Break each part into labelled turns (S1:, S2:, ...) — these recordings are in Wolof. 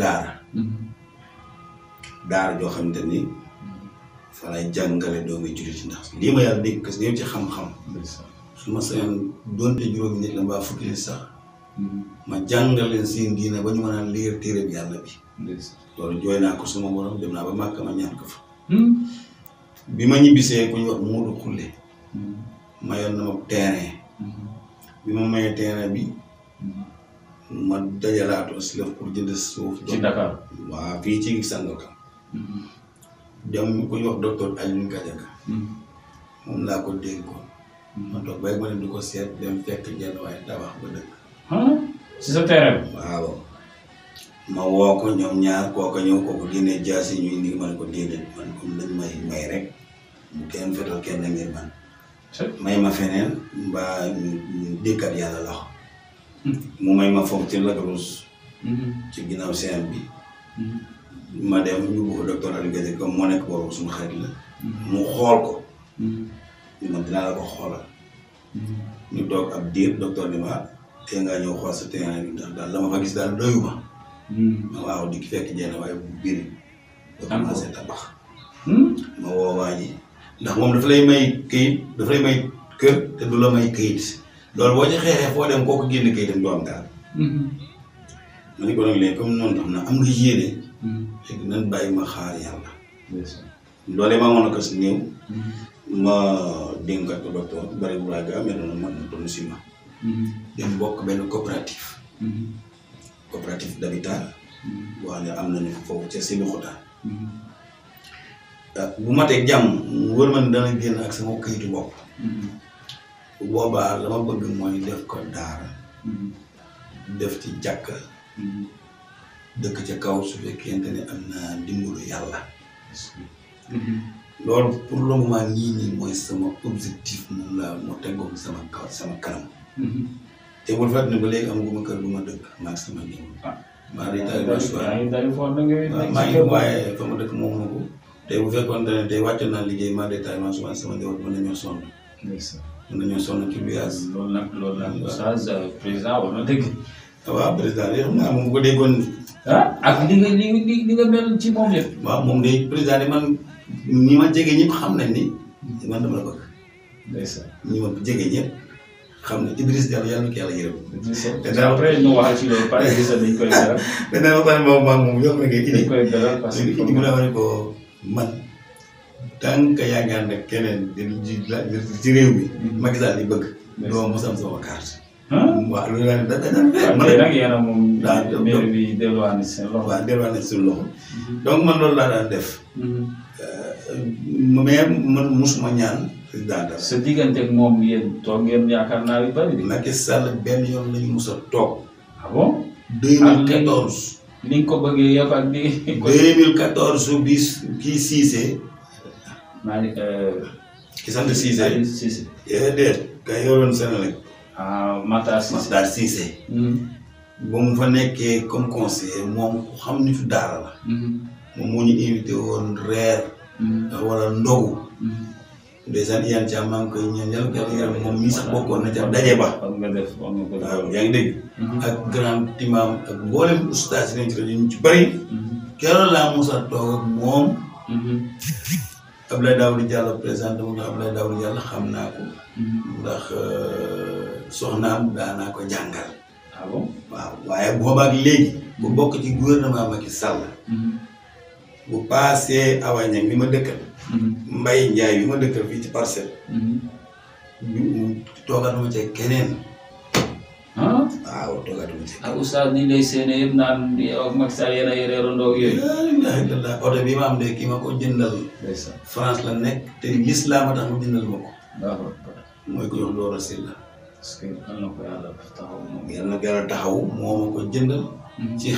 S1: daara daara joo xamante ni fa lay jàngale doomi jullit ndax lii ma yàlla dégg parce que yow ci xam-xam su ma sañoon doonte juróomi nit la mbaa fukki nit sax ma jàngal leen seen diine ba ñu mën a liir téere bi yàlla bi loolu jooy naa ko suma borom dem naa ba Màkka ma ñaan ko fa bi ma ñibbisee ku ñu wax Moodu Xulle mayoon na ma terrain bi ma mayee terrain bi ma dajalaatu si lëf pour jënd suuf
S2: ci Dakar
S1: waaw fii ci Sangalkam dem ku ñu wax docteur Alioune Mbayei moom laa ko déggoon ma toog bay ma ne du ko seet dem fekk jenn waaye tabax ba dëkk
S2: si sa terrain
S1: waaw ma woo ko ñoom ñaar kooka ñëw kooku génnee jaasi ñuy indi ma ne ko déedéet man comme dañ may rek bu kenn fetal kenn ngir man may ma feneen mbaa ñu dékkat yàlla loxo mu may ma foofu ci Lagos ci ginnaaw seen bi ma dem ñu bëgg docteur Alioune Mbayei comme moo nekk boobu suñu xarit la mu xool ko man dinaa la ko xoolal ñu toog ab diir docteur ni ma tey ngaa ñëw xool sa terrain bi ndax daal la ma fa gis daal doyu ma waaw di ki fekk jenn waaye bu biir ba commencé tabax ma woo waa ji ndax moom dafa lay may këyit dafa lay may kër te du la may këyit loolu boo ci xeexee foo dem kooku génn këyitam du am daal ma ni ko nag léegi comme noonu xam na am nga yéene léegi nan bàyyi ma xaar yàlla loolee maa mën a ko si néew ma dénkat ko docteur bari bu laaga mel na man na tonu si ma dem bokk benn coopérative d'habitat boo xam ne am nañu foofu ca Sébikotane bu matee jàmm wër man dana génn ak sama këyitu bopp bu boobaa la ma bëgg mooy def ko daara def ci jàkka dëkk ca kaw su fekkente ne am na dimbalu yàlla loolu pour le moment nii mooy sama objectif moom laa moo teggoon sama kanam te bul fàttali ne ba léegi amaguma kër bu ma dëkk maa ngi sama njaboot maa ngi waaye fa ma dëkk moom ma ko tey bu fekkoon ne tey wàcc naa liggéey maa détaillé maa souvent sama njaboot mën nañoo sonn mën nañoo sonn ci luyaas
S2: loolu nag Oustaz président war na dëgg
S1: waaw président de xam naa moom bu ko déggoon
S2: ak li nga mel ci moom yëpp
S1: waaw moom de président de man ñi ma jege ñëpp xam nañ ni man dama la bëgg ñi ma jege ñëpp xam ne Idriss Diallo yàlla na ko yàlla yërëm
S2: te après ñu wax ci loolu pare gis dañ koy dalal
S1: te dana waxtaan moom maa moom yokk na ngay indi
S2: dañ koy dalal parce que
S1: indi mu la wane ko man tant que yaa ngi ànd ak keneen ci réew mi Macky Sall di bëgg doo mos am sama carte waaw loolu laa ne
S2: tey nag yéen a moom maire bi delluwaat na seen loxo
S1: waaw delluwaat na seen loxo donc man loolu laa daan def mais man musuma ñaan président dara
S2: sa diggante ak moom yéen toog ngeen yaakaar naa yu bëri
S1: Macky Sall benn yoon lañu mus a toog
S2: ah bon
S1: 2014
S2: ni nga ko bëggee yëpp ak di
S1: 2014 bis kii Cissé
S2: maa ngi
S1: ki sant Cissé
S2: Cissé
S1: déet kay yoroon Sénégal
S2: Matar
S1: Cissé ba mu fa nekkee comme conseiller moom ku xam nitu daara la moom moo ñu invité woon reer wala ndogu dèjà yan ca maa ngi koy ñaan yàlla ko yàlla moom mii sax bokkoon na ca daje ba waaw yaa ngi dégg ak grand imam ak mboolem ustaas yi nañ ci rajo ñu ci bëri keroog laa mos a toog ak moom Abdoulaye Daouda Diallo président dama Abdoulaye Daouda Diallo xam naa ko ndax soxnaam daanaa ko jàngal waaw waaye boobaak léegi bu bokk ci gouvernement Macky Sall bu paasee awañam bi ma dëkkal Mbaye Ndiaye bi ma dëkkal fii ci parcelle toogatuma ci keneen waaw toogatuma ci
S2: ak oustaz ni lay séenee yëpp naan yow ak Macky Sall yéen a yore yooyu
S1: oto bi ma am de kii ma ko jëndal France la nekk te l'islam a tax ma jëndal ma ko mooy ko yox Loora Sylla
S2: parce que yal na ko yàlla taxaw moom
S1: yal na ko yàlla taxaw moo ma ko jëndal ci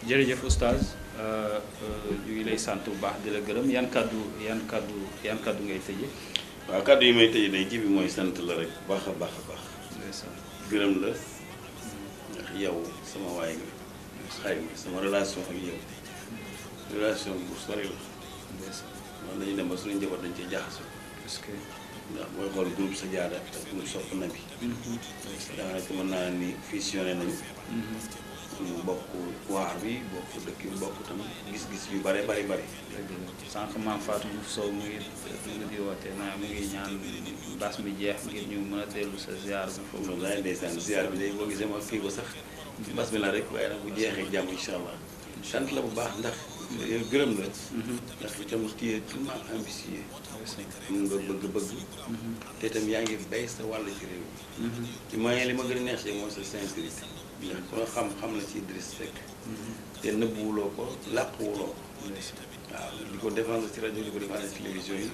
S2: jërëjëf oustaz ñu ngi lay sant bu baax di la gërëm yan kaddu ngay tëjee.
S1: waaw kaddu yi may tëjee day ji bi mooy sant la rek baax a baax a baax. gërëm la ndax yow sama waay nga xayma sama relation ak yow relation bu sori la. man dañu dem ba suñu njaboot dañ ciy jaxasoo.
S2: parce que
S1: ndax booy xool groupe sa jaada ak groupe sopp na bi. daanaka mën naa ni fusionné nañu. ñu bokk waar bi bokk dëkk bi bokk tam gis-gis yu bari.
S2: sànq maam Fatou Diouf Sow mu ngi di woote naa mu ngi ñaan bas mi jeex ngir ñu mën a dellu sa ziar bi foofu.
S1: loolu daal ndeysaan ziar bi day boo gisee ma fii ko sax bas mi la rek waaye nag bu jeexee jàmm incha allah sant la bu baax ndax gërëm la. ndax itam téye tellement ambitieux. mun nga bëgg-bëgg. te itam yaa ngi bay sa wàll ci réew mi. ci moyen li ma gën a neex ci mooy sa sincérité. ndax ku la xam la ci Idriss Seck. te nëbbuwuloo ko làquwuloo ko. waaw di ko défendre ci rajo di ko défendre ci télévision yi.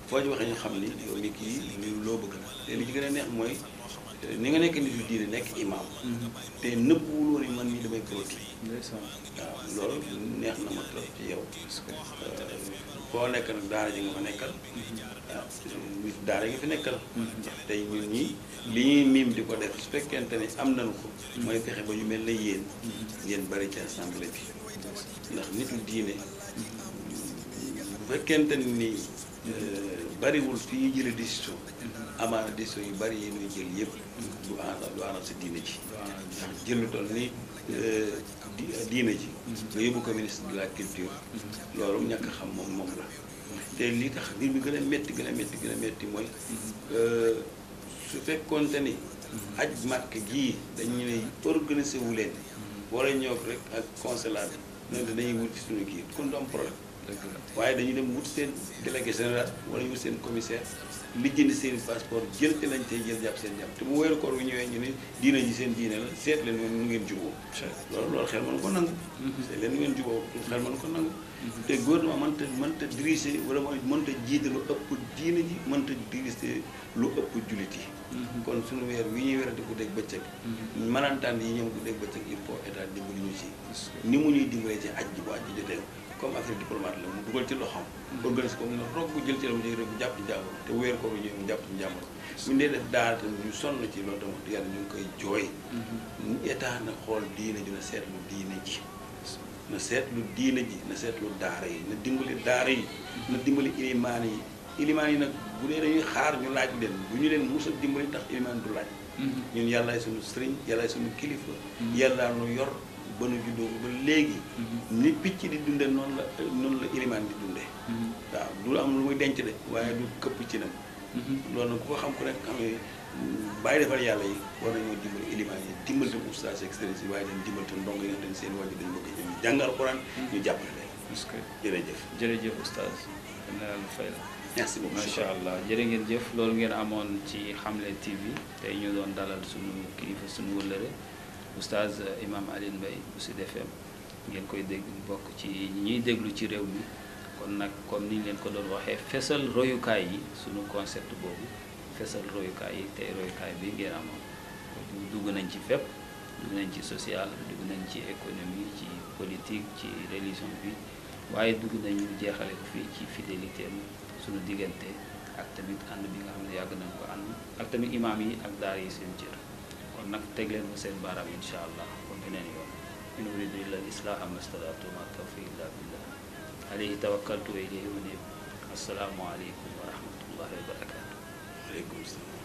S1: foo ci waxee ñu xam ni yow mi kii loo bëgg la te li ci gën a neex mooy ni nga nekk nit yu diine nekk imam. te nëbbuwuloo ni man mii damay politique. waaw loolu neex na ma trop ci yow. foo nekk nag daara ji nga fa nekkal. waaw nit daara nga fi nekkal. tey ñun ñii li ñuy miim di ko def su fekkente ni am nañu ko. mooy fexe ba ñu mel ne yéen. ngeen bari ci assemblée bi. ndax nitu diine bu fekkente ni bariwul fi ñuy jëlee décision. amaana décision yu bari yi ñuy jël yëpp. du àndal sa diine ji. ndax jël lu toll ni diine ji. nga yóbbu ko ministre de la culture. loolu ñàkk xam moom la. te li tax mbir mi gën a métti mooy su fekkoonte ni. aj màkk gii dañu ne organisé wu leen. wala ñëw rek ak consulat bi. noonu dañuy wut ci suñu kii kon du am problème. waaye dañuy dem wut seen délégué général wala wut seen commissaire lijjanti seen passeport jël ci lañ tey jël jàpp seen jàpp te bu weeru koor bi ñëwee ñu ne diina ji seen diine la seet leen nu ngeen juboo loolu xel mën ko nangu. seet leen nu ngeen juboo xel mën ko nangu. te gouvernement mënta diriger wala mënta jiite lu ëpp diina ji mënta diriger lu ëpp jullit yi. kon suñu weer wi ñuy werante ku dégg bëccëg. manantaan yi ñoom ku dégg bëccëg il faut état dimbali ñu ci. ni mu ñuy dimbalee ci aj ji bu aj ji jotee comme affaire diplomate la mu dugal ci loxoom. organise ko mu ne rog bu jël ci la mu jël rek mu jàpp ci jàmbur te weer ko ñëw mu jàpp ci jàmbur. bu ñu dee def daara tam ñu sonn ci loolu tamit yàlla ñu ngi koy jooy. état na xool diine ji na seetlu diine ji. na seetlu diine ji na seetlu daara yi na dimbali daara yi. na dimbali ilimaan yi. ilimaan yi nag bu dee dañuy xaar ñu laaj leen bu ñu leen mus a dimbali tax ilimaan du laaj. ñun yàllaay suñu sëriñ yàllaay suñu kilifa. yàllaa nu yor ba nu juddoo ba léegi. ni picc di dunde noonu la ilimaan di dunde waaw du am lu muy denc de waaye du këpp ci nam. loolu nag ku ko xam ku nekk xam ne bàyyi defal yàlla yi war nañoo dimbali ilimaan yi dimbali tam oustaz ak sëriñ si waaye dañ dimbali tam ndongo yi dañ seen wàññi dañ bëgg ñoom jàngal Alxuraan ñu jàppale leen.
S2: parce que
S1: jërëjëf
S2: oustaz dana la fay la.
S1: merci beaucoup
S2: macha allah jërë ngeen jëf loolu ngeen amoon ci Xamlè TV tey ñu doon dalal suñu kilifa suñu wëllëre oustaz imam Alioune Mbayei bu Sud FM ngeen koy dégg bokk ci ñuy déglu ci réew mi kon nag comme ni ñu leen ko doon waxee fesal royukaay yi suñu concept boobu fesal royukaay yi tey royukaay bi ngeen amoon dugg nañ ci fépp dugg nañ ci social dugg nañ ci économie ci politique ci religion bi waaye dugg nañu jeexale ko fii ci fidélité am suñu diggante ak tamit ànd bi nga xam ne yàgg nañ ko ànd ak tamit imaam yi ak daara yi seen cër kon nag teg leen ko seen baaraam incha allah kon beneen yoon in uridu illa al islaha ma stataatu ma tawfiq illa billah alayhi tawakkaltu wa ilayhi unib assalaamu aleykum wa rahmatullahi wa barakatuh.
S1: waaleykum salaam.